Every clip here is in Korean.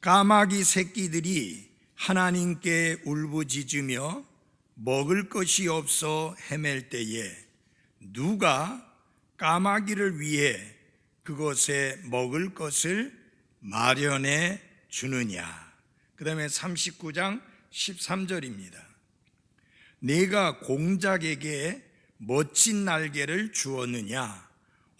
까마귀 새끼들이 하나님께 울부짖으며 먹을 것이 없어 헤맬 때에 누가 까마귀를 위해 그것에 먹을 것을 마련해 주느냐. 그 다음에 39장 13절입니다. 내가 공작에게 멋진 날개를 주었느냐,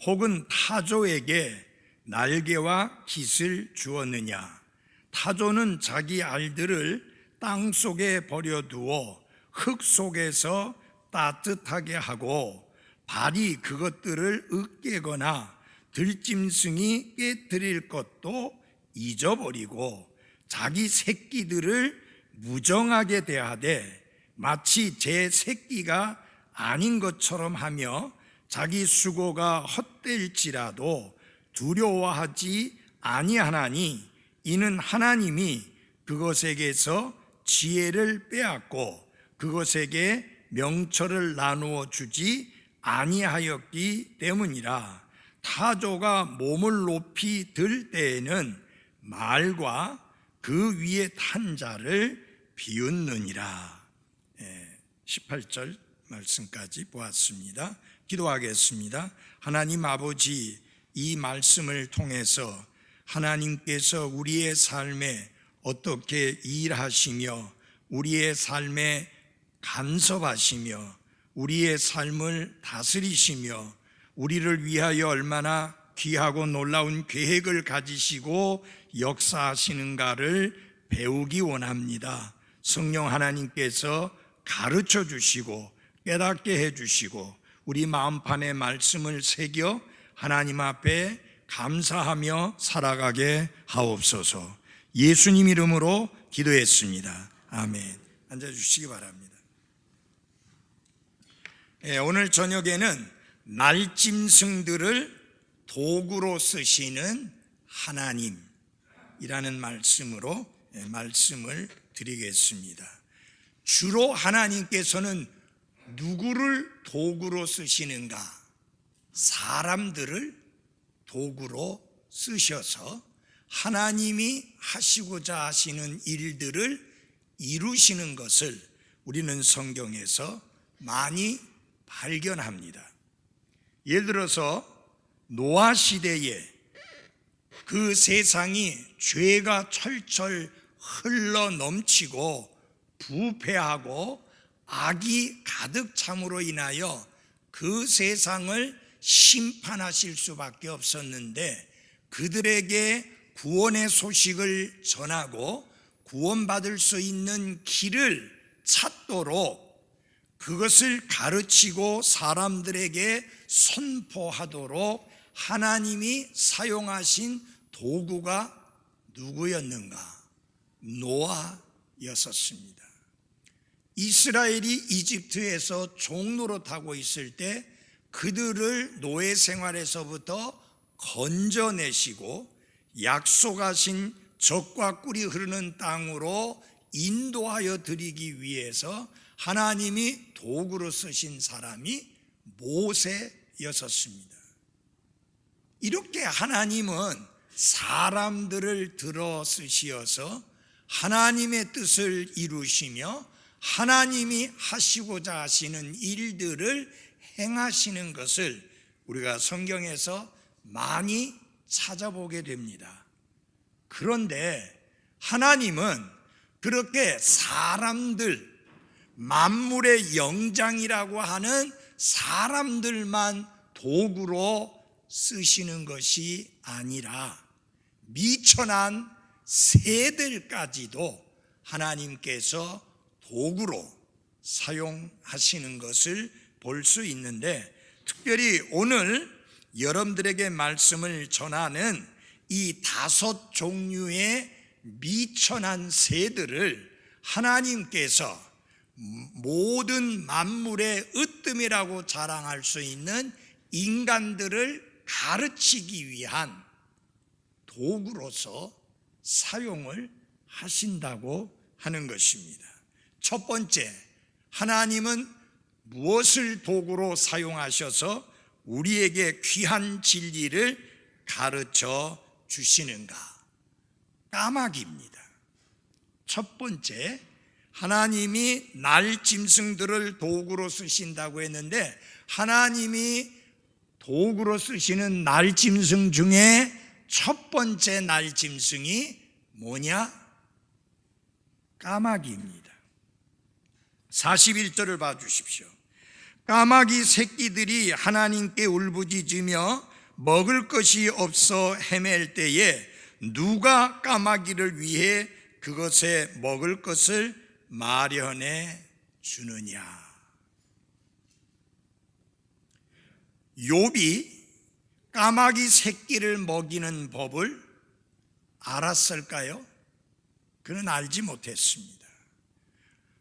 혹은 타조에게 날개와 깃을 주었느냐. 타조는 자기 알들을 땅 속에 버려두어 흙 속에서 따뜻하게 하고 발이 그것들을 으깨거나 들짐승이 깨뜨릴 것도 잊어버리고 자기 새끼들을 무정하게 대하되 마치 제 새끼가 아닌 것처럼 하며 자기 수고가 헛될지라도 두려워하지 아니하나니 이는 하나님이 그것에게서 지혜를 빼앗고 그것에게 명철을 나누어 주지 아니하였기 때문이라. 타조가 몸을 높이 들 때에는 말과 그 위에 탄 자를 비웃느니라. 18절 말씀까지 보았습니다. 기도하겠습니다. 하나님 아버지, 이 말씀을 통해서 하나님께서 우리의 삶에 어떻게 일하시며 우리의 삶에 간섭하시며 우리의 삶을 다스리시며 우리를 위하여 얼마나 귀하고 놀라운 계획을 가지시고 역사하시는가를 배우기 원합니다. 성령 하나님께서 가르쳐 주시고 깨닫게 해 주시고 우리 마음판에 말씀을 새겨 하나님 앞에 감사하며 살아가게 하옵소서. 예수님 이름으로 기도했습니다. 아멘. 앉아주시기 바랍니다. 오늘 저녁에는 날짐승들을 도구로 쓰시는 하나님이라는 말씀으로 말씀을 드리겠습니다. 주로 하나님께서는 누구를 도구로 쓰시는가? 사람들을 도구로 쓰셔서 하나님이 하시고자 하시는 일들을 이루시는 것을 우리는 성경에서 많이 발견합니다. 예를 들어서 노아 시대에 그 세상이 죄가 철철 흘러 넘치고 부패하고 악이 가득 참으로 인하여 그 세상을 심판하실 수밖에 없었는데 그들에게 구원의 소식을 전하고 구원받을 수 있는 길을 찾도록 그것을 가르치고 사람들에게 선포하도록 하나님이 사용하신 도구가 누구였는가? 노아였었습니다. 이스라엘이 이집트에서 종노릇하고 있을 때 그들을 노예 생활에서부터 건져내시고 약속하신 젖과 꿀이 흐르는 땅으로 인도하여 드리기 위해서 하나님이 도구로 쓰신 사람이 모세였었습니다. 이렇게 하나님은 사람들을 들어 쓰시어서 하나님의 뜻을 이루시며 하나님이 하시고자 하시는 일들을 행하시는 것을 우리가 성경에서 많이 찾아보게 됩니다. 그런데 하나님은 그렇게 사람들, 만물의 영장이라고 하는 사람들만 도구로 쓰시는 것이 아니라 미천한 새들까지도 하나님께서 도구로 사용하시는 것을 볼 수 있는데, 특별히 오늘 여러분들에게 말씀을 전하는 이 5 종류의 미천한 새들을 하나님께서 모든 만물의 으뜸이라고 자랑할 수 있는 인간들을 가르치기 위한 도구로서 사용을 하신다고 하는 것입니다. 첫 번째, 하나님은 무엇을 도구로 사용하셔서 우리에게 귀한 진리를 가르쳐 주시는가? 까마귀입니다. 첫 번째, 하나님이 날짐승들을 도구로 쓰신다고 했는데, 하나님이 도구로 쓰시는 날짐승 중에 첫 번째 날짐승이 뭐냐? 까마귀입니다. 41절을 봐주십시오. 까마귀 새끼들이 하나님께 울부짖으며 먹을 것이 없어 헤맬 때에 누가 까마귀를 위해 그것에 먹을 것을 마련해 주느냐? 욥이 까마귀 새끼를 먹이는 법을 알았을까요? 그는 알지 못했습니다.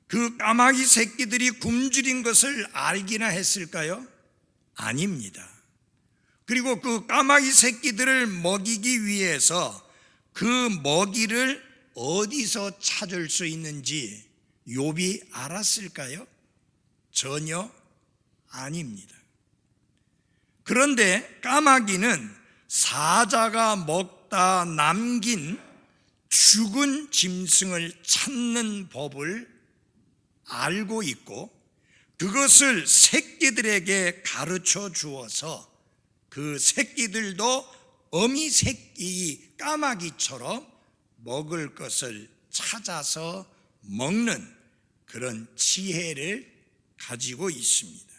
그 까마귀 새끼들이 굶주린 것을 알기나 했을까요? 아닙니다. 그리고 그 까마귀 새끼들을 먹이기 위해서 그 먹이를 어디서 찾을 수 있는지 욥이 알았을까요? 전혀 아닙니다. 그런데 까마귀는 사자가 먹다 남긴 죽은 짐승을 찾는 법을 알고 있고, 그것을 새끼들에게 가르쳐 주어서 그 새끼들도 어미 새끼 까마귀처럼 먹을 것을 찾아서 먹는 그런 지혜를 가지고 있습니다.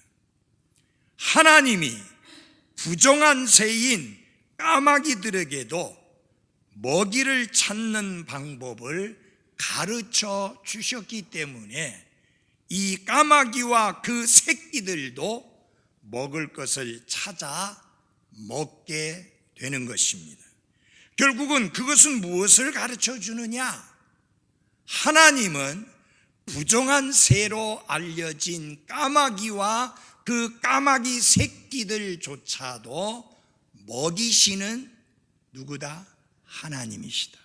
하나님이 부정한 새인 까마귀들에게도 먹이를 찾는 방법을 가르쳐 주셨기 때문에 이 까마귀와 그 새끼들도 먹을 것을 찾아 먹게 되는 것입니다. 결국은 그것은 무엇을 가르쳐 주느냐? 하나님은 부정한 새로 알려진 까마귀와 그 까마귀 새끼들조차도 먹이시는 누구다? 하나님이시다.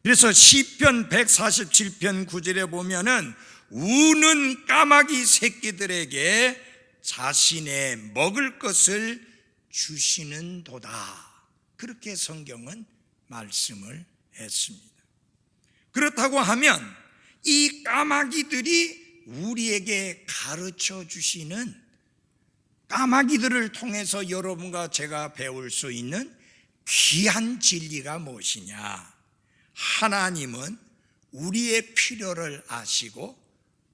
그래서 시편 147편 9절에 보면은 우는 까마귀 새끼들에게 자신의 먹을 것을 주시는 도다, 그렇게 성경은 말씀을 했습니다. 그렇다고 하면 이 까마귀들이 우리에게 가르쳐 주시는, 까마귀들을 통해서 여러분과 제가 배울 수 있는 귀한 진리가 무엇이냐? 하나님은 우리의 필요를 아시고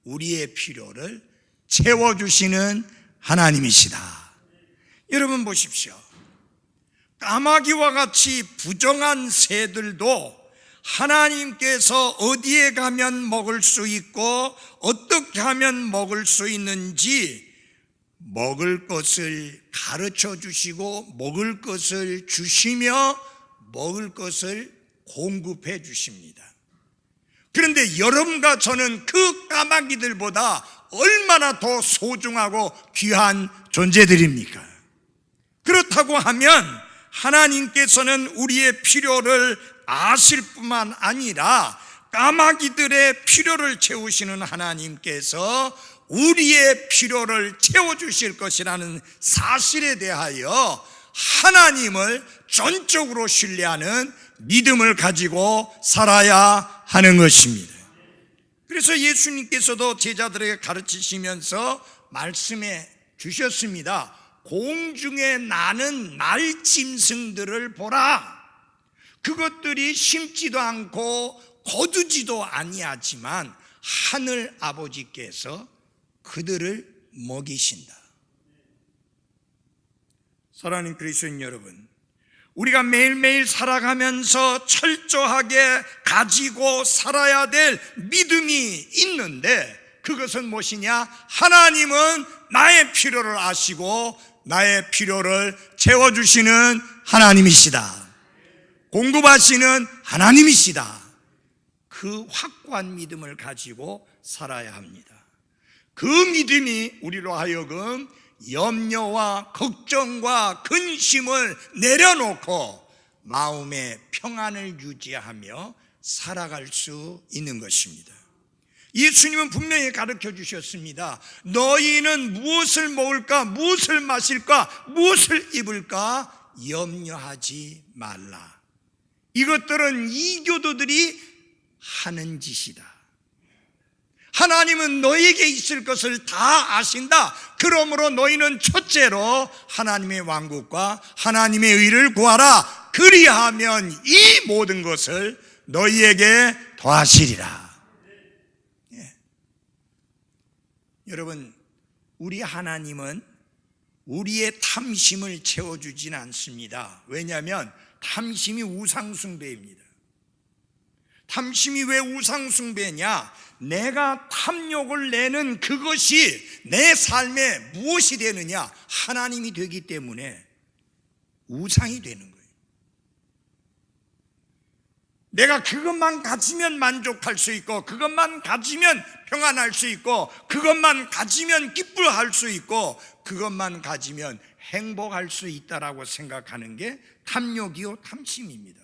우리의 필요를 채워주시는 하나님이시다. 여러분 보십시오. 까마귀와 같이 부정한 새들도 하나님께서 어디에 가면 먹을 수 있고 어떻게 하면 먹을 수 있는지 먹을 것을 가르쳐 주시고 먹을 것을 주시며 먹을 것을 공급해 주십니다. 그런데 여러분과 저는 그 까마귀들보다 얼마나 더 소중하고 귀한 존재들입니까? 그렇다고 하면 하나님께서는 우리의 필요를 아실 뿐만 아니라 까마귀들의 필요를 채우시는 하나님께서 우리의 필요를 채워주실 것이라는 사실에 대하여 하나님을 전적으로 신뢰하는 믿음을 가지고 살아야 하는 것입니다. 그래서 예수님께서도 제자들에게 가르치시면서 말씀해 주셨습니다. 공중에 나는 날짐승들을 보라. 그것들이 심지도 않고 거두지도 아니하지만 하늘 아버지께서 그들을 먹이신다. 사랑하는 그리스도인 여러분, 우리가 매일매일 살아가면서 철저하게 가지고 살아야 될 믿음이 있는데, 그것은 무엇이냐? 하나님은 나의 필요를 아시고 나의 필요를 채워주시는 하나님이시다. 공급하시는 하나님이시다. 그 확고한 믿음을 가지고 살아야 합니다. 그 믿음이 우리로 하여금 염려와 걱정과 근심을 내려놓고 마음의 평안을 유지하며 살아갈 수 있는 것입니다. 예수님은 분명히 가르쳐 주셨습니다. 너희는 무엇을 먹을까, 무엇을 마실까, 무엇을 입을까 염려하지 말라. 이것들은 이교도들이 하는 짓이다. 하나님은 너에게 있을 것을 다 아신다. 그러므로 너희는 첫째로 하나님의 왕국과 하나님의 의를 구하라. 그리하면 이 모든 것을 너희에게 더하시리라. 예. 여러분, 우리 하나님은 우리의 탐심을 채워주지는 않습니다. 왜냐하면 탐심이 우상숭배입니다. 탐심이 왜 우상숭배냐? 내가 탐욕을 내는 그것이 내 삶에 무엇이 되느냐? 하나님이 되기 때문에 우상이 되는 거예요. 내가 그것만 가지면 만족할 수 있고, 그것만 가지면 평안할 수 있고, 그것만 가지면 기뻐할 수 있고, 그것만 가지면 행복할 수 있다라고 생각하는 게 탐욕이요 탐심입니다.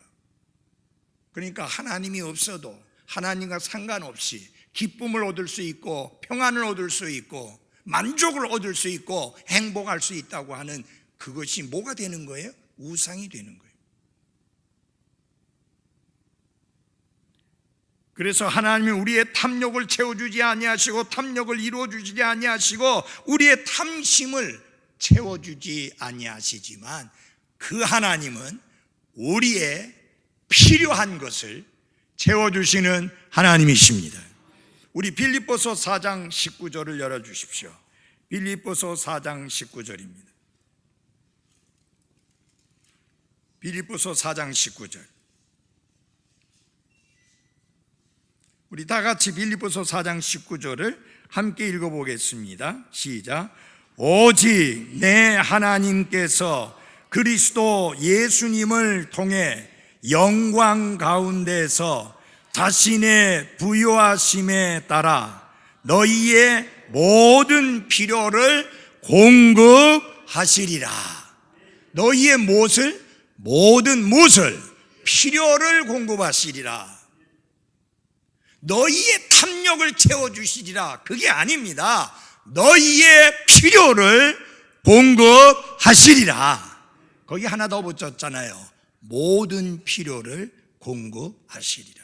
그러니까 하나님이 없어도 하나님과 상관없이 기쁨을 얻을 수 있고, 평안을 얻을 수 있고, 만족을 얻을 수 있고, 행복할 수 있다고 하는 그것이 뭐가 되는 거예요? 우상이 되는 거예요. 그래서 하나님이 우리의 탐욕을 채워주지 아니하시고, 탐욕을 이루어주지 아니하시고, 우리의 탐심을 채워주지 아니하시지만, 그 하나님은 우리의 필요한 것을 채워주시는 하나님이십니다. 우리 빌립보서 4장 19절을 열어주십시오. 빌립보서 4장 19절입니다. 빌립보서 4장 19절. 우리 다 같이 빌립보서 4장 19절을 함께 읽어보겠습니다. 시작. 오직 내 하나님께서 그리스도 예수님을 통해 영광 가운데서 자신의 부요하심에 따라 너희의 모든 필요를 공급하시리라. 너희의 무엇을? 모든 무엇을? 필요를 공급하시리라. 너희의 탐욕을 채워주시리라. 그게 아닙니다. 너희의 필요를 공급하시리라. 거기 하나 더 붙였잖아요. 모든 필요를 공급하시리라.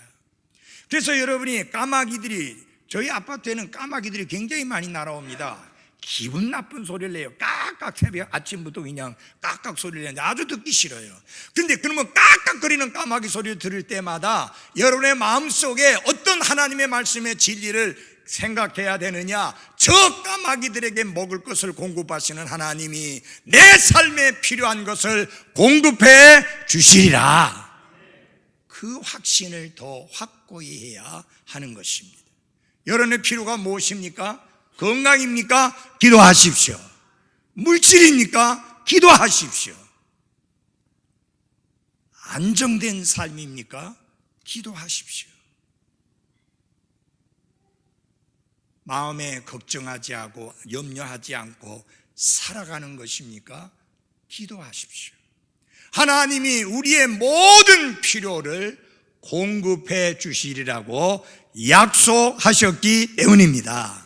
그래서 여러분이 까마귀들이, 저희 아파트에는 까마귀들이 굉장히 많이 날아옵니다. 기분 나쁜 소리를 내요. 깍깍, 새벽 아침부터 그냥 깍깍 소리를 내는데 아주 듣기 싫어요. 그런데 그러면 깍깍거리는 까마귀 소리를 들을 때마다 여러분의 마음속에 어떤 하나님의 말씀의 진리를 생각해야 되느냐? 저 까마귀들에게 먹을 것을 공급하시는 하나님이 내 삶에 필요한 것을 공급해 주시리라. 그 확신을 더 확고히 해야 하는 것입니다. 여러분의 필요가 무엇입니까? 건강입니까? 기도하십시오. 물질입니까? 기도하십시오. 안정된 삶입니까? 기도하십시오. 마음에 걱정하지 않고 염려하지 않고 살아가는 것입니까? 기도하십시오. 하나님이 우리의 모든 필요를 공급해 주시리라고 약속하셨기 때문입니다.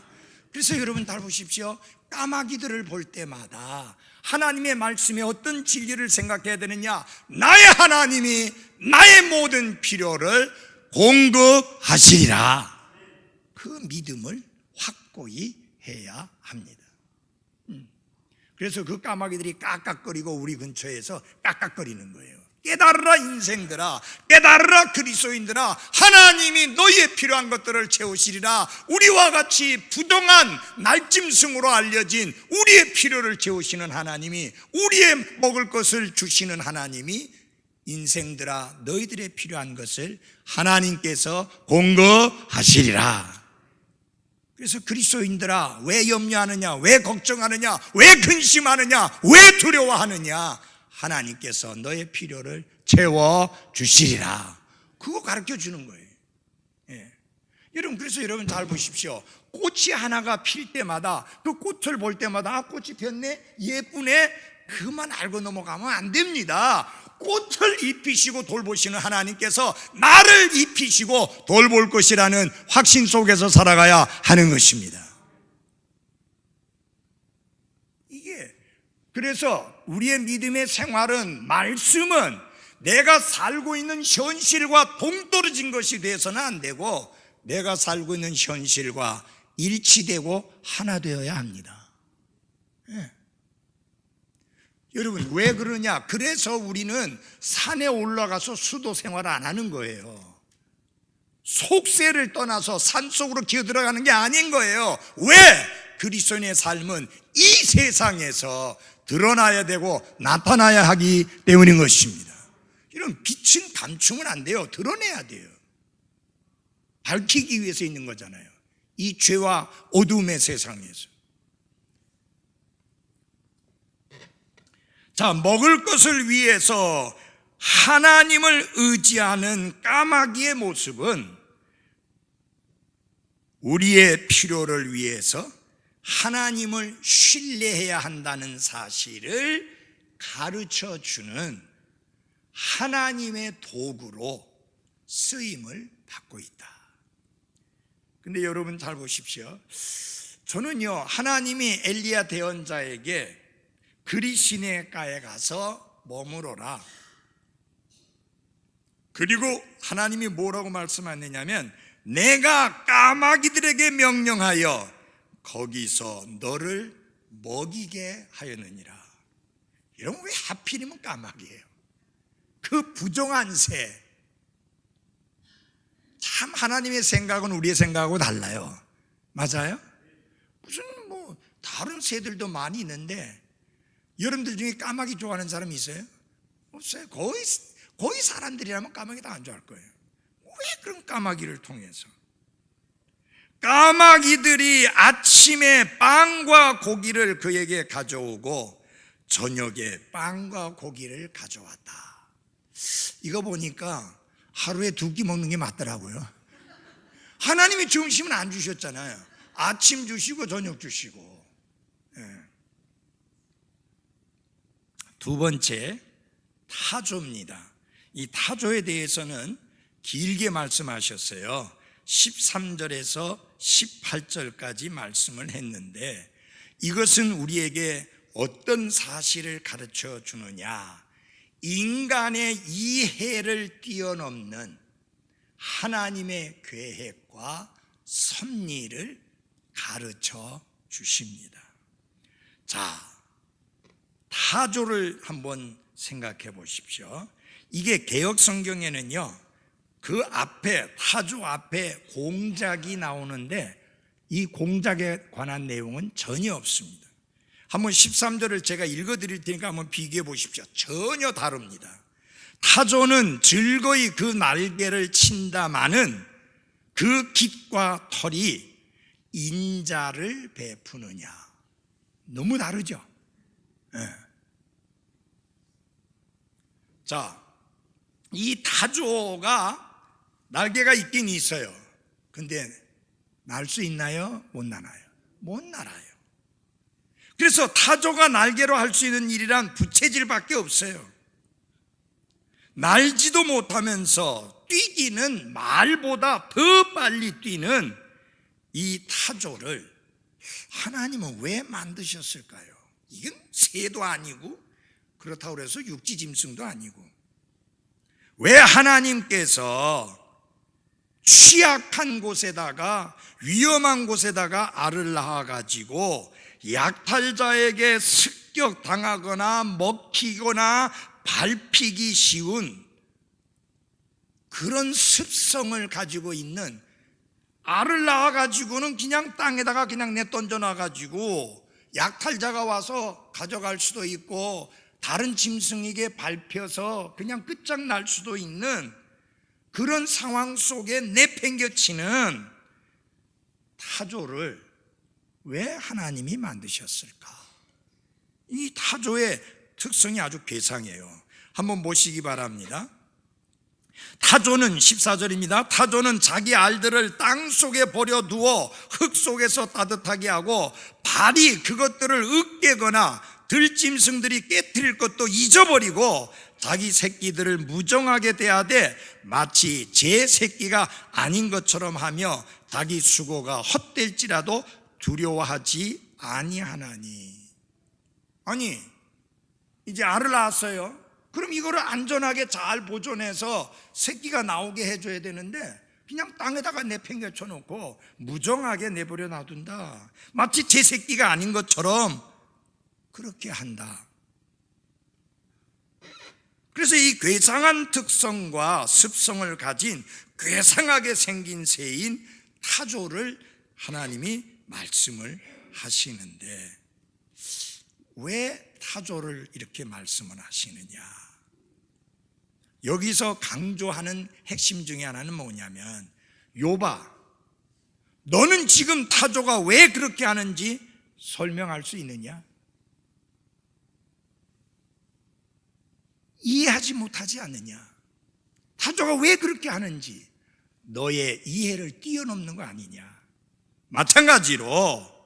그래서 여러분 잘 보십시오. 까마귀들을 볼 때마다 하나님의 말씀에 어떤 진리를 생각해야 되느냐? 나의 하나님이 나의 모든 필요를 공급하시리라. 그 믿음을 확고히 해야 합니다. 그래서 그 까마귀들이 깍깍거리고 우리 근처에서 깍깍거리는 거예요. 깨달으라 인생들아, 깨달으라 그리스도인들아, 하나님이 너희의 필요한 것들을 채우시리라. 우리와 같이 부동한 날짐승으로 알려진 우리의 필요를 채우시는 하나님이, 우리의 먹을 것을 주시는 하나님이 인생들아 너희들의 필요한 것을 하나님께서 공급하시리라. 그래서 그리스도인들아 왜 염려하느냐, 왜 걱정하느냐, 왜 근심하느냐, 왜 두려워하느냐? 하나님께서 너의 필요를 채워주시리라. 그거 가르쳐 주는 거예요. 예. 여러분, 그래서 여러분 잘 보십시오. 꽃이 하나가 필 때마다, 그 꽃을 볼 때마다 아, 꽃이 폈네, 예쁘네, 그만 알고 넘어가면 안 됩니다. 꽃을 입히시고 돌보시는 하나님께서 나를 입히시고 돌볼 것이라는 확신 속에서 살아가야 하는 것입니다. 이게, 그래서 우리의 믿음의 생활은, 말씀은 내가 살고 있는 현실과 동떨어진 것이 돼서는 안 되고 내가 살고 있는 현실과 일치되고 하나 되어야 합니다. 예. 여러분 왜 그러냐? 그래서 우리는 산에 올라가서 수도 생활 안 하는 거예요. 속세를 떠나서 산속으로 기어 들어가는 게 아닌 거예요. 왜? 그리스도인의 삶은 이 세상에서 드러나야 되고 나타나야 하기 때문인 것입니다. 이런 빛은 감추면 안 돼요. 드러내야 돼요. 밝히기 위해서 있는 거잖아요. 이 죄와 어둠의 세상에서. 자, 먹을 것을 위해서 하나님을 의지하는 까마귀의 모습은 우리의 필요를 위해서 하나님을 신뢰해야 한다는 사실을 가르쳐 주는 하나님의 도구로 쓰임을 받고 있다. 근데 여러분 잘 보십시오. 저는요, 하나님이 엘리야 대언자에게 그리 시내가에 가서 머무러라. 그리고 하나님이 뭐라고 말씀하느냐면 내가 까마귀들에게 명령하여 거기서 너를 먹이게 하였느니라. 이러면 왜 하필이면 까마귀예요? 그 부정한 새. 참 하나님의 생각은 우리의 생각하고 달라요. 맞아요? 무슨 뭐 다른 새들도 많이 있는데 여러분들 중에 까마귀 좋아하는 사람이 있어요? 없어요. 거의 사람들이라면 까마귀 다 안 좋아할 거예요. 왜 그런 까마귀를 통해서? 까마귀들이 아침에 빵과 고기를 그에게 가져오고 저녁에 빵과 고기를 가져왔다. 이거 보니까 하루에 2끼 먹는 게 맞더라고요. 하나님이 점심은 안 주셨잖아요. 아침 주시고 저녁 주시고. 두 번째, 타조입니다. 이 타조에 대해서는 길게 말씀하셨어요. 13절에서 18절까지 말씀을 했는데 이것은 우리에게 어떤 사실을 가르쳐 주느냐? 인간의 이해를 뛰어넘는 하나님의 계획과 섭리를 가르쳐 주십니다. 자, 타조를 한번 생각해 보십시오. 이게 개역 성경에는요, 그 앞에, 타조 앞에 공작이 나오는데 이 공작에 관한 내용은 전혀 없습니다. 한번 13절을 제가 읽어 드릴 테니까 한번 비교해 보십시오. 전혀 다릅니다. 타조는 즐거이 그 날개를 친다마는 그 깃과 털이 인자를 베푸느냐. 너무 다르죠? 네. 자, 이 타조가 날개가 있긴 있어요. 근데 날 수 있나요? 못 나나요? 못 날아요. 그래서 타조가 날개로 할 수 있는 일이란 부채질밖에 없어요. 날지도 못하면서 뛰기는 말보다 더 빨리 뛰는 이 타조를 하나님은 왜 만드셨을까요? 이건 새도 아니고 그렇다고 해서 육지짐승도 아니고 왜 하나님께서 취약한 곳에다가 위험한 곳에다가 알을 낳아가지고 약탈자에게 습격당하거나 먹히거나 밟히기 쉬운 그런 습성을 가지고 있는 알을 낳아가지고는 그냥 땅에다가 그냥 내던져놔가지고 약탈자가 와서 가져갈 수도 있고 다른 짐승에게 밟혀서 그냥 끝장날 수도 있는 그런 상황 속에 내팽겨치는 타조를 왜 하나님이 만드셨을까? 이 타조의 특성이 아주 괴상해요. 한번 보시기 바랍니다. 타조는 14절입니다. 타조는 자기 알들을 땅 속에 버려두어 흙 속에서 따뜻하게 하고 발이 그것들을 으깨거나 들짐승들이 깨뜨릴 것도 잊어버리고 자기 새끼들을 무정하게 대하되 마치 제 새끼가 아닌 것처럼 하며 자기 수고가 헛될지라도 두려워하지 아니하나니. 아니 이제 알을 낳았어요. 그럼 이거를 안전하게 잘 보존해서 새끼가 나오게 해줘야 되는데 그냥 땅에다가 내팽개쳐 놓고 무정하게 내버려 놔둔다. 마치 제 새끼가 아닌 것처럼 그렇게 한다. 그래서 이 괴상한 특성과 습성을 가진 괴상하게 생긴 새인 타조를 하나님이 말씀을 하시는데, 왜 타조를 이렇게 말씀을 하시느냐? 여기서 강조하는 핵심 중에 하나는 뭐냐면, 욥아, 너는 지금 타조가 왜 그렇게 하는지 설명할 수 있느냐? 이해하지 못하지 않느냐? 타조가 왜 그렇게 하는지 너의 이해를 뛰어넘는 거 아니냐? 마찬가지로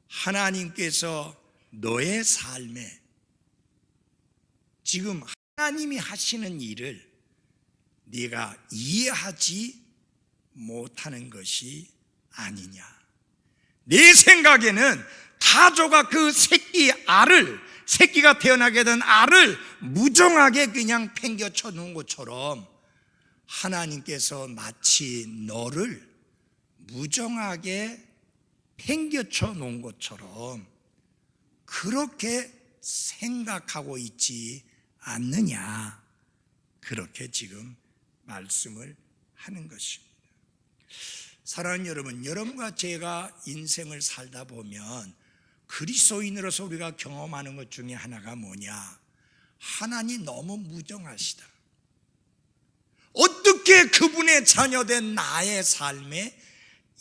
하나님께서 너의 삶에 지금 하나님이 하시는 일을 네가 이해하지 못하는 것이 아니냐? 내 생각에는 타조가 그 새끼가 태어나게 된 알을 무정하게 그냥 팽겨쳐 놓은 것처럼 하나님께서 마치 너를 무정하게 팽겨쳐 놓은 것처럼 그렇게 생각하고 있지 않느냐, 그렇게 지금 말씀을 하는 것입니다. 사랑하는 여러분, 여러분과 제가 인생을 살다 보면 그리스도인으로서 우리가 경험하는 것 중에 하나가 뭐냐? 하나님 너무 무정하시다. 어떻게 그분의 자녀된 나의 삶에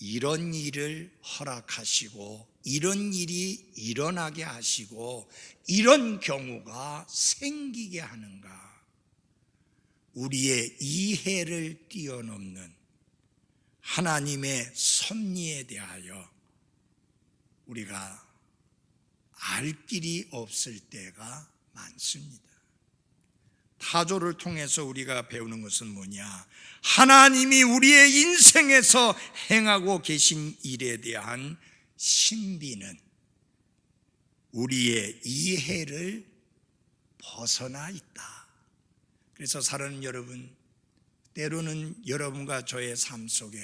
이런 일을 허락하시고 이런 일이 일어나게 하시고 이런 경우가 생기게 하는가? 우리의 이해를 뛰어넘는 하나님의 섭리에 대하여 우리가 알 길이 없을 때가 많습니다. 타조를 통해서 우리가 배우는 것은 뭐냐? 하나님이 우리의 인생에서 행하고 계신 일에 대한 신비는 우리의 이해를 벗어나 있다. 그래서 사랑하는 여러분, 때로는 여러분과 저의 삶 속에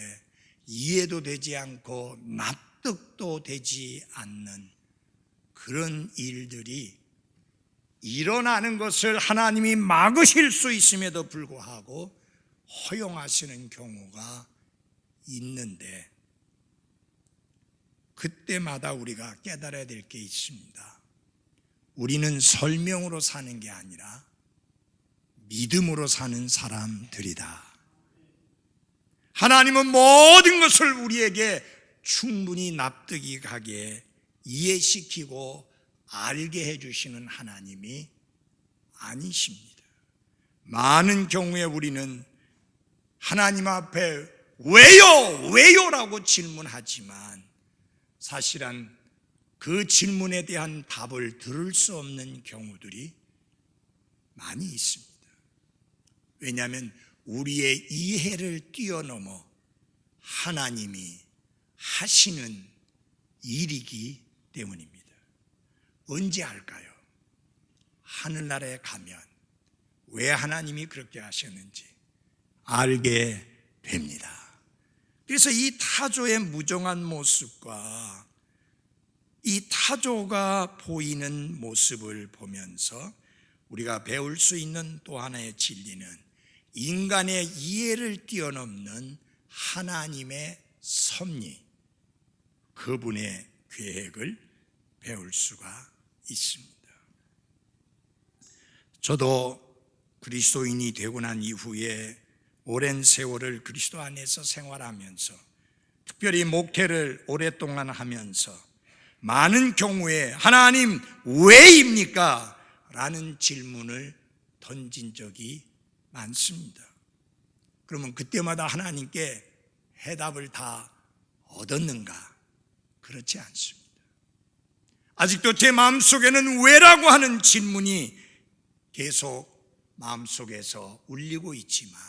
이해도 되지 않고 납득도 되지 않는 그런 일들이 일어나는 것을 하나님이 막으실 수 있음에도 불구하고 허용하시는 경우가 있는데, 그때마다 우리가 깨달아야 될 게 있습니다. 우리는 설명으로 사는 게 아니라 믿음으로 사는 사람들이다. 하나님은 모든 것을 우리에게 충분히 납득이 가게 이해시키고 알게 해주시는 하나님이 아니십니다. 많은 경우에 우리는 하나님 앞에 왜요라고 질문하지만 사실은 그 질문에 대한 답을 들을 수 없는 경우들이 많이 있습니다. 왜냐하면 우리의 이해를 뛰어넘어 하나님이 하시는 일이기 때문입니다. 언제 할까요? 하늘나라에 가면 왜 하나님이 그렇게 하셨는지 알게 됩니다. 그래서 이 타조의 무정한 모습과 이 타조가 보이는 모습을 보면서 우리가 배울 수 있는 또 하나의 진리는 인간의 이해를 뛰어넘는 하나님의 섭리, 그분의 계획을 배울 수가 있습니다. 저도 그리스도인이 되고 난 이후에 오랜 세월을 그리스도 안에서 생활하면서 특별히 목회를 오랫동안 하면서 많은 경우에 하나님 왜입니까? 라는 질문을 던진 적이 많습니다. 그러면 그때마다 하나님께 해답을 다 얻었는가? 그렇지 않습니다. 아직도 제 마음속에는 왜라고 하는 질문이 계속 마음속에서 울리고 있지만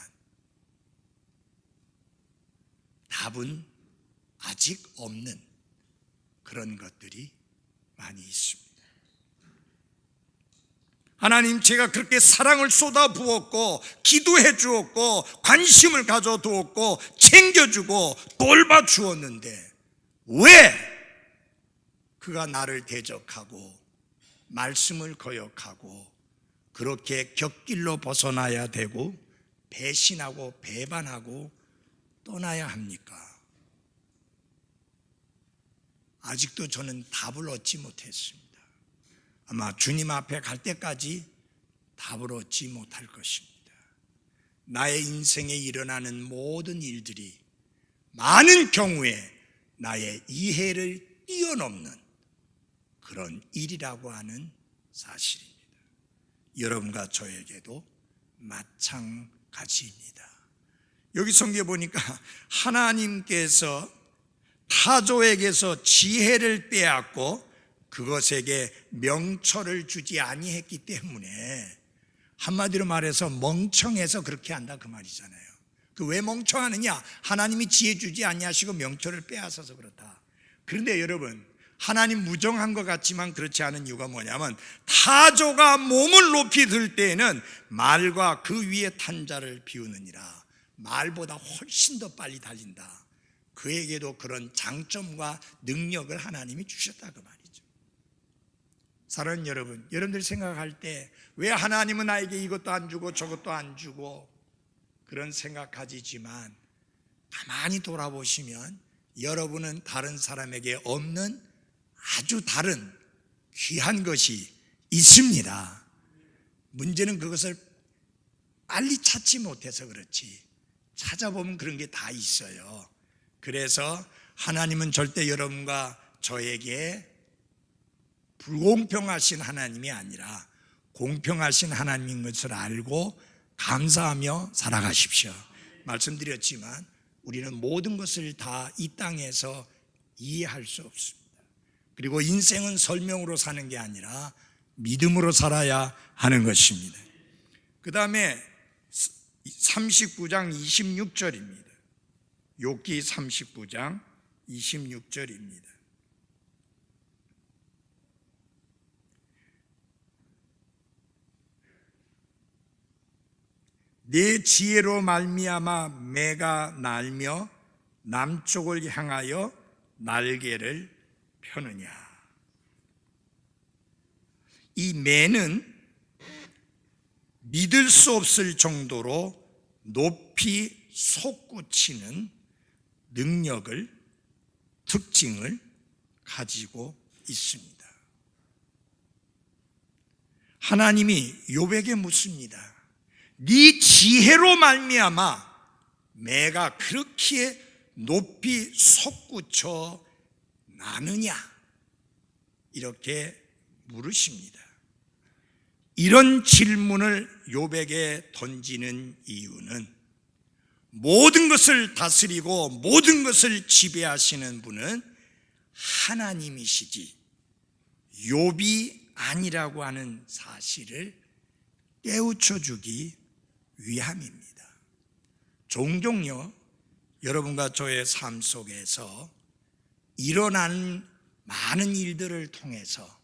답은 아직 없는 그런 것들이 많이 있습니다. 하나님, 제가 그렇게 사랑을 쏟아 부었고 기도해 주었고 관심을 가져두었고 챙겨주고 돌봐 주었는데 왜 그가 나를 대적하고 말씀을 거역하고 그렇게 곁길로 벗어나야 되고 배신하고 배반하고 떠나야 합니까? 아직도 저는 답을 얻지 못했습니다. 아마 주님 앞에 갈 때까지 답을 얻지 못할 것입니다. 나의 인생에 일어나는 모든 일들이 많은 경우에 나의 이해를 뛰어넘는 그런 일이라고 하는 사실입니다. 여러분과 저에게도 마찬가지입니다. 여기 성경에 보니까 하나님께서 타조에게서 지혜를 빼앗고 그것에게 명철을 주지 아니했기 때문에 한마디로 말해서 멍청해서 그렇게 한다 그 말이잖아요. 그 왜 멍청하느냐? 하나님이 지혜 주지 아니하시고 명철을 빼앗아서 그렇다. 그런데 여러분, 하나님 무정한 것 같지만 그렇지 않은 이유가 뭐냐면 타조가 몸을 높이 들 때에는 말과 그 위에 탄 자를 비우느니라. 말보다 훨씬 더 빨리 달린다. 그에게도 그런 장점과 능력을 하나님이 주셨다 그 말이죠. 사랑하는 여러분, 여러분들 생각할 때 왜 하나님은 나에게 이것도 안 주고 저것도 안 주고 그런 생각하지만 가만히 돌아보시면 여러분은 다른 사람에게 없는 아주 다른 귀한 것이 있습니다. 문제는 그것을 빨리 찾지 못해서 그렇지 찾아보면 그런 게 다 있어요. 그래서 하나님은 절대 여러분과 저에게 불공평하신 하나님이 아니라 공평하신 하나님인 것을 알고 감사하며 살아가십시오. 말씀드렸지만 우리는 모든 것을 다 이 땅에서 이해할 수 없습니다. 그리고 인생은 설명으로 사는 게 아니라 믿음으로 살아야 하는 것입니다. 그 다음에 39장 26절입니다. 욥기 39장 26절입니다. 내 지혜로 말미암아 매가 날며 남쪽을 향하여 날개를 펴느냐. 이 매는 믿을 수 없을 정도로 높이 솟구치는 능력을, 특징을 가지고 있습니다. 하나님이 욥에게 묻습니다. 네 지혜로 말미암아 매가 그렇게 높이 솟구쳐 나느냐? 이렇게 물으십니다. 이런 질문을 욥에게 던지는 이유는 모든 것을 다스리고 모든 것을 지배하시는 분은 하나님이시지 욥이 아니라고 하는 사실을 깨우쳐 주기 위함입니다. 종종요, 여러분과 저의 삶 속에서 일어나는 많은 일들을 통해서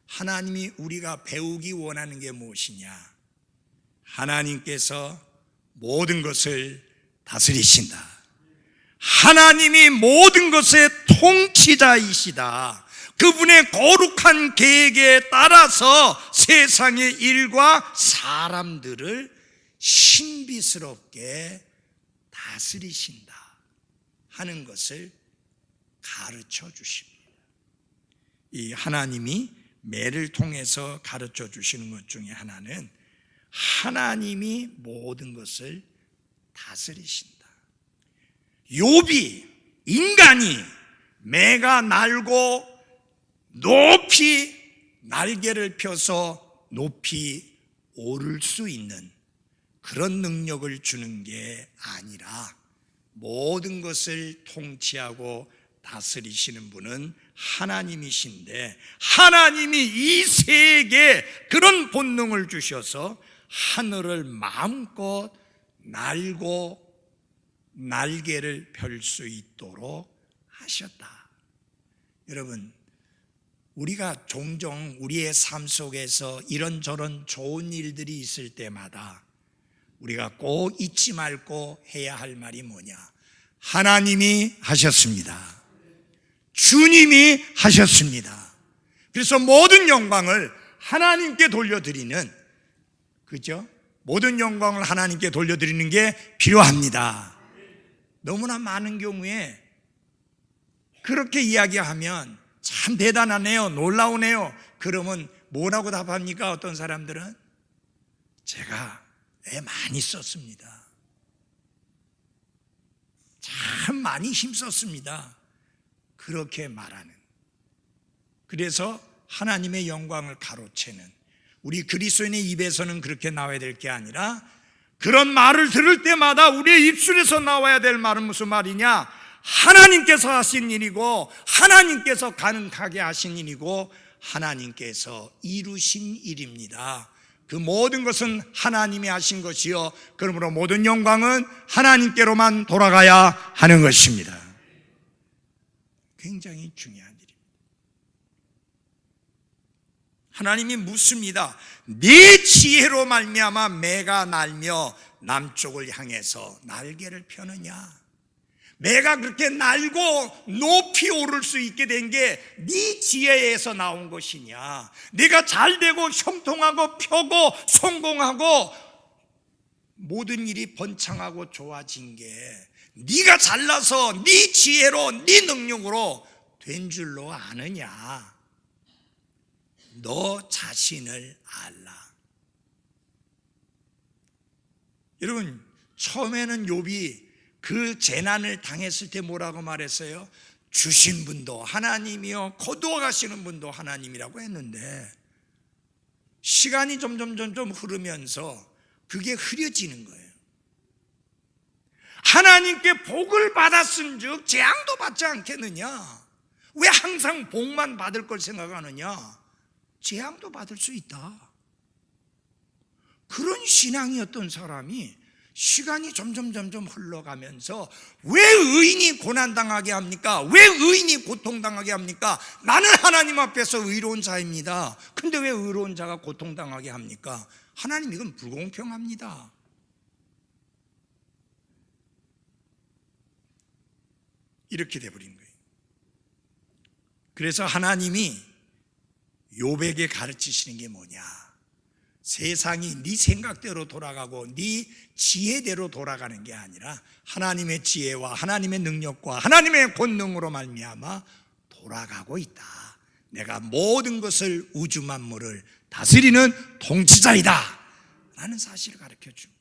하나님이 우리가 배우기 원하는 게 무엇이냐? 하나님께서 모든 것을 다스리신다. 하나님이 모든 것의 통치자이시다. 그분의 거룩한 계획에 따라서 세상의 일과 사람들을 신비스럽게 다스리신다 하는 것을 가르쳐 주십니다. 이 하나님이 매를 통해서 가르쳐 주시는 것 중에 하나는 하나님이 모든 것을 다스리신다. 욥이, 인간이 매가 날고 높이 날개를 펴서 높이 오를 수 있는 그런 능력을 주는 게 아니라 모든 것을 통치하고 다스리시는 분은 하나님이신데 하나님이 이 세계에 그런 본능을 주셔서 하늘을 마음껏 날고 날개를 펼 수 있도록 하셨다. 여러분, 우리가 종종 우리의 삶 속에서 이런저런 좋은 일들이 있을 때마다 우리가 꼭 잊지 말고 해야 할 말이 뭐냐? 하나님이 하셨습니다. 주님이 하셨습니다. 그래서 모든 영광을 하나님께 돌려드리는, 그죠? 모든 영광을 하나님께 돌려드리는 게 필요합니다. 너무나 많은 경우에 그렇게 이야기하면 참 대단하네요, 놀라우네요. 그러면 뭐라고 답합니까? 어떤 사람들은 제가 애 많이 썼습니다. 참 많이 힘썼습니다. 그렇게 말하는. 그래서 하나님의 영광을 가로채는 우리 그리스도인의 입에서는 그렇게 나와야 될 게 아니라, 그런 말을 들을 때마다 우리의 입술에서 나와야 될 말은 무슨 말이냐? 하나님께서 하신 일이고, 하나님께서 가능하게 하신 일이고, 하나님께서 이루신 일입니다. 그 모든 것은 하나님이 하신 것이요, 그러므로 모든 영광은 하나님께로만 돌아가야 하는 것입니다. 굉장히 중요한 일입니다. 하나님이 묻습니다. 네 지혜로 말미암아 매가 날며 남쪽을 향해서 날개를 펴느냐? 매가 그렇게 날고 높이 오를 수 있게 된 게 네 지혜에서 나온 것이냐? 네가 잘되고 형통하고 펴고 성공하고 모든 일이 번창하고 좋아진 게 네가 잘나서 네 지혜로 네 능력으로 된 줄로 아느냐? 너 자신을 알라. 여러분, 처음에는 욥이 그 재난을 당했을 때 뭐라고 말했어요? 주신 분도 하나님이요, 거두어 가시는 분도 하나님이라고 했는데, 시간이 점점 흐르면서 그게 흐려지는 거예요. 하나님께 복을 받았은 즉 재앙도 받지 않겠느냐? 왜 항상 복만 받을 걸 생각하느냐? 재앙도 받을 수 있다. 그런 신앙이었던 사람이 시간이 점점 흘러가면서 왜 의인이 고난당하게 합니까? 왜 의인이 고통당하게 합니까? 나는 하나님 앞에서 의로운 자입니다. 근데 왜 의로운 자가 고통당하게 합니까? 하나님, 이건 불공평합니다. 이렇게 돼버린 거예요. 그래서 하나님이 욥에게 가르치시는 게 뭐냐? 세상이 네 생각대로 돌아가고 네 지혜대로 돌아가는 게 아니라 하나님의 지혜와 하나님의 능력과 하나님의 권능으로 말미암아 돌아가고 있다. 내가 모든 것을, 우주 만물을 다스리는 통치자이다 라는 사실을 가르쳐 줍니다.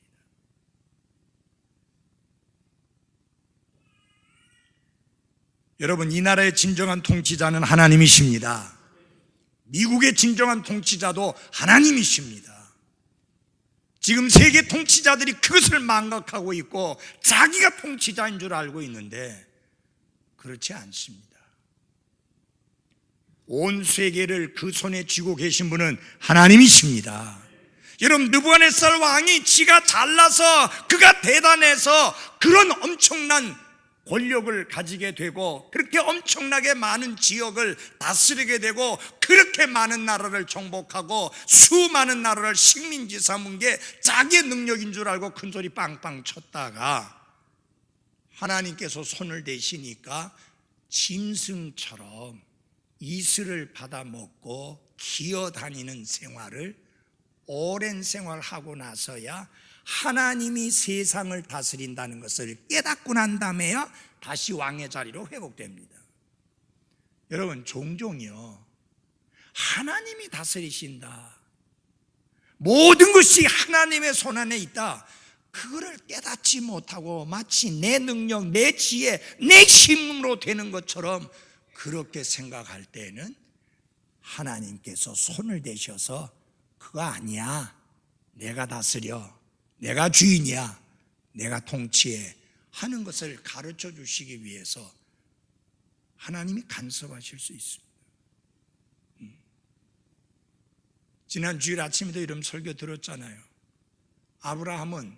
여러분, 이 나라의 진정한 통치자는 하나님이십니다. 미국의 진정한 통치자도 하나님이십니다. 지금 세계 통치자들이 그것을 망각하고 있고 자기가 통치자인 줄 알고 있는데 그렇지 않습니다. 온 세계를 그 손에 쥐고 계신 분은 하나님이십니다. 여러분, 느부갓네살 왕이 지가 잘나서, 그가 대단해서 그런 엄청난 권력을 가지게 되고 그렇게 엄청나게 많은 지역을 다스리게 되고 그렇게 많은 나라를 정복하고 수많은 나라를 식민지 삼은 게 자기의 능력인 줄 알고 큰소리 빵빵 쳤다가 하나님께서 손을 대시니까 짐승처럼 이슬을 받아먹고 기어다니는 생활을 오랜 생활하고 나서야 하나님이 세상을 다스린다는 것을 깨닫고 난 다음에야 다시 왕의 자리로 회복됩니다. 여러분, 종종요, 하나님이 다스리신다, 모든 것이 하나님의 손안에 있다, 그거를 깨닫지 못하고 마치 내 능력, 내 지혜, 내 힘으로 되는 것처럼 그렇게 생각할 때는 하나님께서 손을 대셔서 그거 아니야, 내가 다스려, 내가 주인이야, 내가 통치해 하는 것을 가르쳐 주시기 위해서 하나님이 간섭하실 수 있습니다. 지난 주일 아침에도 이런 설교 들었잖아요. 아브라함은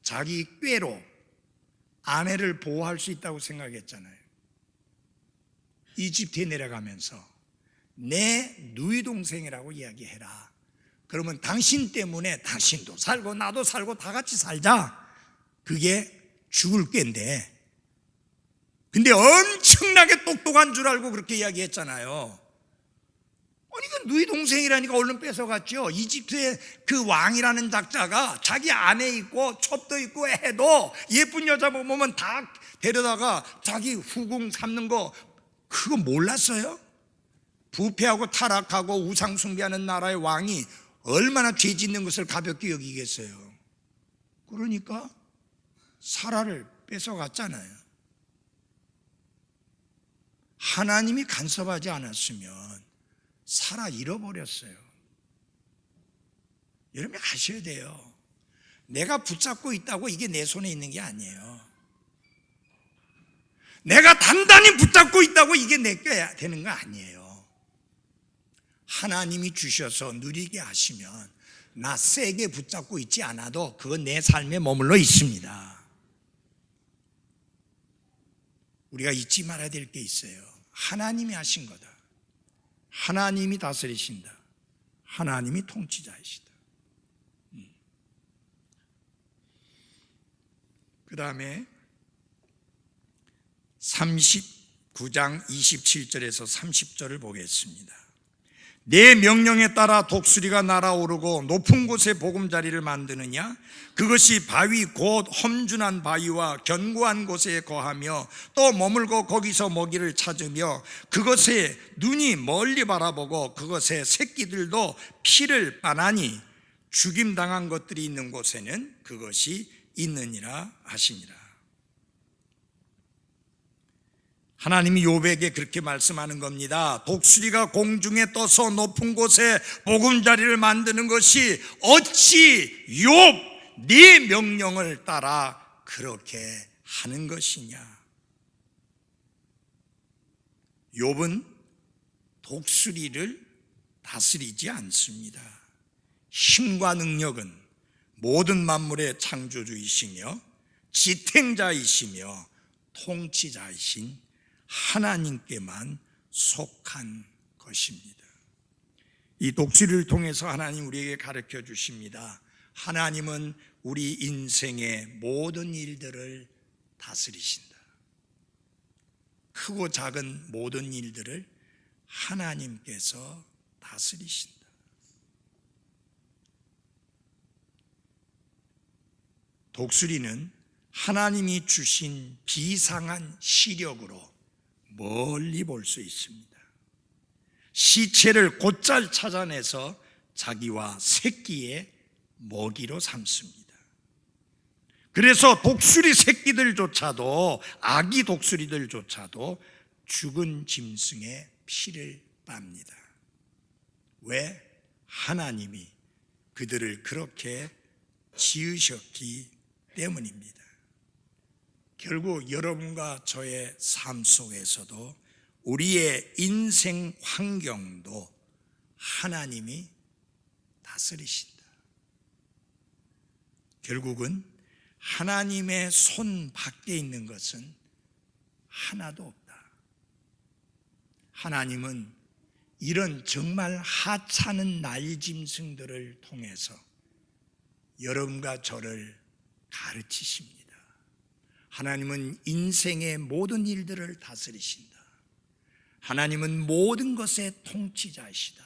자기 꾀로 아내를 보호할 수 있다고 생각했잖아요. 이집트에 내려가면서 내 누이 동생이라고 이야기해라. 그러면 당신 때문에 당신도 살고 나도 살고 다 같이 살자. 그게 죽을 꾀인데, 근데 엄청나게 똑똑한 줄 알고 그렇게 이야기했잖아요. 아니 그 누이 동생이라니까 얼른 뺏어갔죠. 이집트의 그 왕이라는 작자가 자기 아내 있고 첩도 있고 해도 예쁜 여자 보면 다 데려다가 자기 후궁 삼는 거 그거 몰랐어요? 부패하고 타락하고 우상 숭배하는 나라의 왕이 얼마나 죄 짓는 것을 가볍게 여기겠어요. 그러니까 사라를 뺏어갔잖아요. 하나님이 간섭하지 않았으면 사라 잃어버렸어요. 여러분 아셔야 돼요. 내가 붙잡고 있다고 이게 내 손에 있는 게 아니에요. 내가 단단히 붙잡고 있다고 이게 내게 되는 거 아니에요. 하나님이 주셔서 누리게 하시면 나 세게 붙잡고 있지 않아도 그건 내 삶에 머물러 있습니다. 우리가 잊지 말아야 될 게 있어요. 하나님이 하신 거다. 하나님이 다스리신다. 하나님이 통치자이시다. 그 다음에 39장 27절에서 30절을 보겠습니다. 내 명령에 따라 독수리가 날아오르고 높은 곳에 보금자리를 만드느냐? 그것이 바위 곧 험준한 바위와 견고한 곳에 거하며 또 머물고 거기서 먹이를 찾으며 그것에 눈이 멀리 바라보고 그것의 새끼들도 피를 빠나니 죽임당한 것들이 있는 곳에는 그것이 있느니라 하시니라. 하나님이 욥에게 그렇게 말씀하는 겁니다. 독수리가 공중에 떠서 높은 곳에 보금자리를 만드는 것이 어찌 욥 네 명령을 따라 그렇게 하는 것이냐. 욥은 독수리를 다스리지 않습니다. 힘과 능력은 모든 만물의 창조주이시며 지탱자이시며 통치자이신 하나님께만 속한 것입니다. 이 독수리를 통해서 하나님 우리에게 가르쳐 주십니다. 하나님은 우리 인생의 모든 일들을 다스리신다. 크고 작은 모든 일들을 하나님께서 다스리신다. 독수리는 하나님이 주신 비상한 시력으로 멀리 볼 수 있습니다. 시체를 곧잘 찾아내서 자기와 새끼의 먹이로 삼습니다. 그래서 독수리 새끼들조차도 아기 독수리들조차도 죽은 짐승의 피를 빱니다. 왜? 하나님이 그들을 그렇게 지으셨기 때문입니다. 결국 여러분과 저의 삶 속에서도 우리의 인생 환경도 하나님이 다스리신다. 결국은 하나님의 손 밖에 있는 것은 하나도 없다. 하나님은 이런 정말 하찮은 날짐승들을 통해서 여러분과 저를 가르치십니다. 하나님은 인생의 모든 일들을 다스리신다. 하나님은 모든 것의 통치자이시다.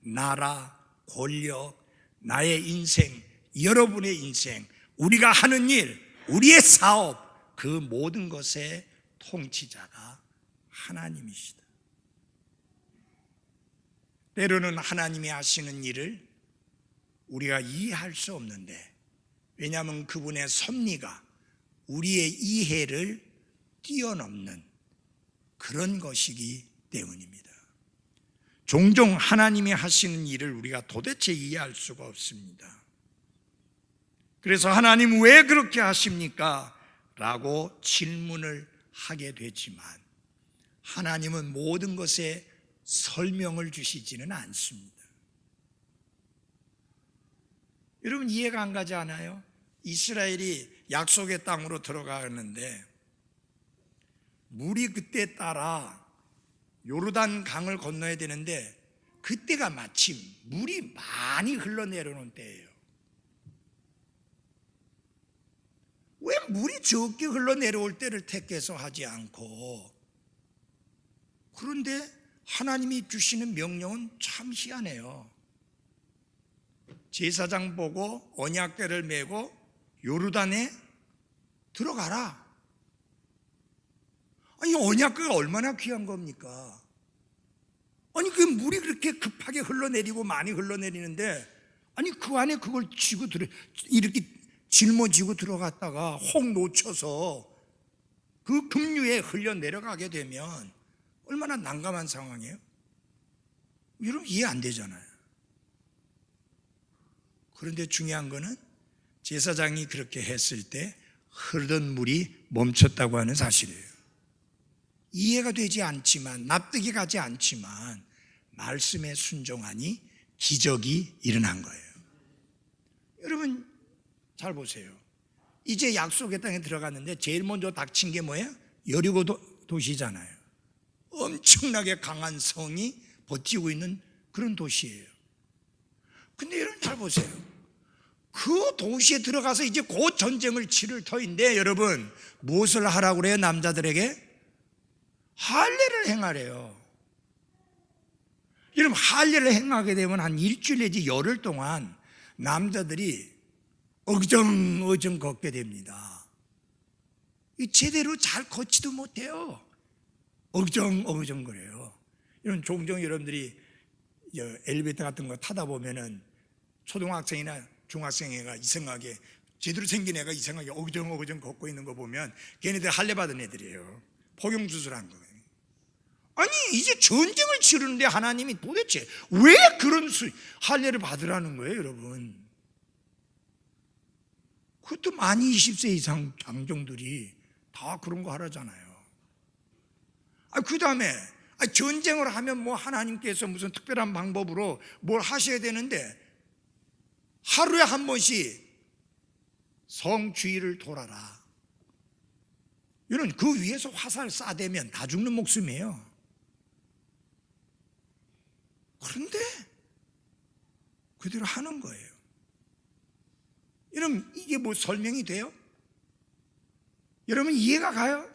나라, 권력, 나의 인생, 여러분의 인생, 우리가 하는 일, 우리의 사업, 그 모든 것의 통치자가 하나님이시다. 때로는 하나님이 하시는 일을 우리가 이해할 수 없는데, 왜냐하면 그분의 섭리가 우리의 이해를 뛰어넘는 그런 것이기 때문입니다. 종종 하나님이 하시는 일을 우리가 도대체 이해할 수가 없습니다. 그래서 하나님 왜 그렇게 하십니까? 라고 질문을 하게 되지만 하나님은 모든 것에 설명을 주시지는 않습니다. 여러분 이해가 안 가지 않아요? 이스라엘이 약속의 땅으로 들어가는데 물이 그때 따라 요르단 강을 건너야 되는데 그때가 마침 물이 많이 흘러내려오는 때예요. 왜 물이 적게 흘러내려올 때를 택해서 하지 않고, 그런데 하나님이 주시는 명령은 참 희한해요. 제사장 보고 언약궤를 메고 요르단에 들어가라. 아니, 언약궤가 얼마나 귀한 겁니까? 아니, 그 물이 그렇게 급하게 흘러내리고 많이 흘러내리는데, 아니 그 안에 그걸 쥐고 이렇게 짊어지고 들어갔다가 혹 놓쳐서 그 급류에 흘러내려가게 되면 얼마나 난감한 상황이에요? 여러분, 이해 안 되잖아요. 그런데 중요한 거는 제사장이 그렇게 했을 때 흐르던 물이 멈췄다고 하는 사실이에요. 이해가 되지 않지만, 납득이 가지 않지만 말씀에 순종하니 기적이 일어난 거예요. 여러분 잘 보세요. 이제 약속의 땅에 들어갔는데 제일 먼저 닥친 게 뭐예요? 여리고 도시잖아요. 엄청나게 강한 성이 버티고 있는 그런 도시예요. 근데 여러분 잘 보세요. 그 도시에 들어가서 이제 곧 전쟁을 치를 터인데, 여러분 무엇을 하라고 그래요? 남자들에게 할례를 행하래요. 여러분, 할례를 행하게 되면 한 일주일 내지 열흘 동안 남자들이 어정어정 걷게 됩니다. 제대로 잘 걷지도 못해요. 어정어정 거려요. 이런 종종 여러분들이 엘리베이터 같은 거 타다 보면은 초등학생이나 중학생애가 이상하게, 제대로 생긴 애가 이상하게 어정어정 걷고 있는 거 보면 걔네들 할례 받은 애들이에요. 포경수술한 거예요. 아니, 이제 전쟁을 치르는데 하나님이 도대체 왜 그런 할례를 받으라는 거예요, 여러분? 그것도 만 20세 이상 장정들이 다 그런 거 하라잖아요. 그 다음에 전쟁을 하면 뭐 하나님께서 무슨 특별한 방법으로 뭘 하셔야 되는데, 하루에 한 번씩 성 주위를 돌아라. 이런, 그 위에서 화살 쏴대면 다 죽는 목숨이에요. 그런데 그대로 하는 거예요. 여러분, 이게 뭐 설명이 돼요? 여러분, 이해가 가요?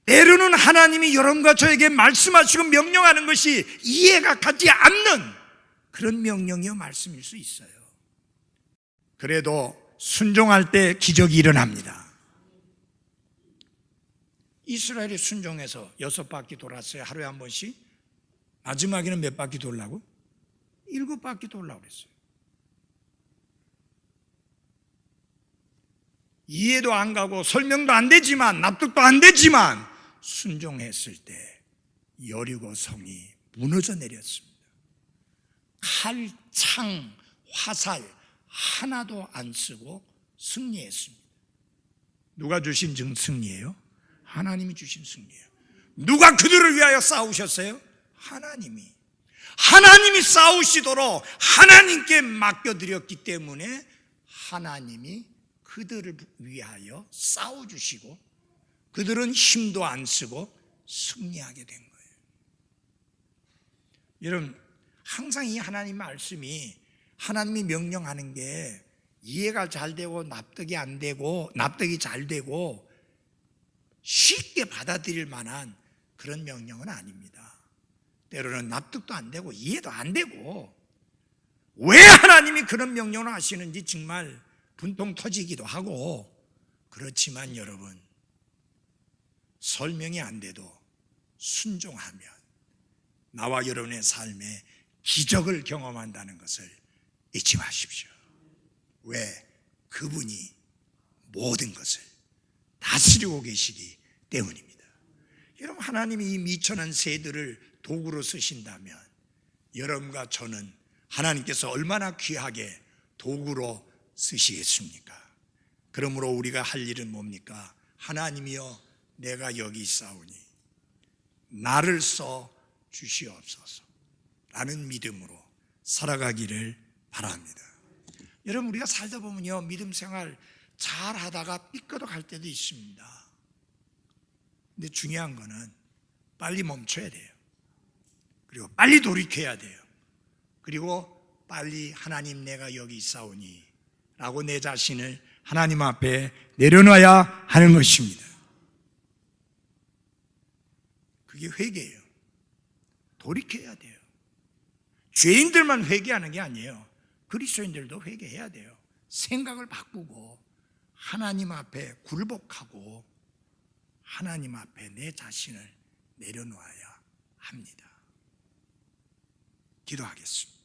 때로는 하나님이 여러분과 저에게 말씀하시고 명령하는 것이 이해가 가지 않는 그런 명령이요 말씀일 수 있어요. 그래도 순종할 때 기적이 일어납니다. 이스라엘이 순종해서 6바퀴 돌았어요. 하루에 한 번씩. 마지막에는 몇 바퀴 돌라고? 7바퀴 돌라고 그랬어요. 이해도 안 가고 설명도 안 되지만, 납득도 안 되지만 순종했을 때 여리고 성이 무너져 내렸습니다. 칼, 창, 화살 하나도 안 쓰고 승리했습니다. 누가 주신 승리예요? 하나님이 주신 승리예요. 누가 그들을 위하여 싸우셨어요? 하나님이 싸우시도록 하나님께 맡겨드렸기 때문에 하나님이 그들을 위하여 싸워주시고, 그들은 힘도 안 쓰고 승리하게 된 거예요. 여러분, 항상 이 하나님 말씀이, 하나님이 명령하는 게 이해가 잘 되고 납득이 안 되고, 납득이 잘 되고 쉽게 받아들일 만한 그런 명령은 아닙니다. 때로는 납득도 안 되고 이해도 안 되고, 왜 하나님이 그런 명령을 하시는지 정말 분통 터지기도 하고, 그렇지만 여러분, 설명이 안 돼도 순종하면 나와 여러분의 삶에 기적을 경험한다는 것을 잊지 마십시오. 왜? 그분이 모든 것을 다스리고 계시기 때문입니다. 여러분, 하나님이 이 미천한 새들을 도구로 쓰신다면 여러분과 저는 하나님께서 얼마나 귀하게 도구로 쓰시겠습니까? 그러므로 우리가 할 일은 뭡니까? 하나님이여, 내가 여기 있사오니 나를 써 주시옵소서 라는 믿음으로 살아가기를 바랍니다. 여러분, 우리가 살다 보면요, 믿음 생활 잘 하다가 삐끗어 갈 때도 있습니다. 근데 중요한 거는 빨리 멈춰야 돼요. 그리고 빨리 돌이켜야 돼요. 그리고 빨리 하나님 내가 여기 있사오니 라고 내 자신을 하나님 앞에 내려놔야 하는 것입니다. 그게 회개예요. 돌이켜야 돼요. 죄인들만 회개하는 게 아니에요. 그리스도인들도 회개해야 돼요. 생각을 바꾸고 하나님 앞에 굴복하고 하나님 앞에 내 자신을 내려놓아야 합니다. 기도하겠습니다.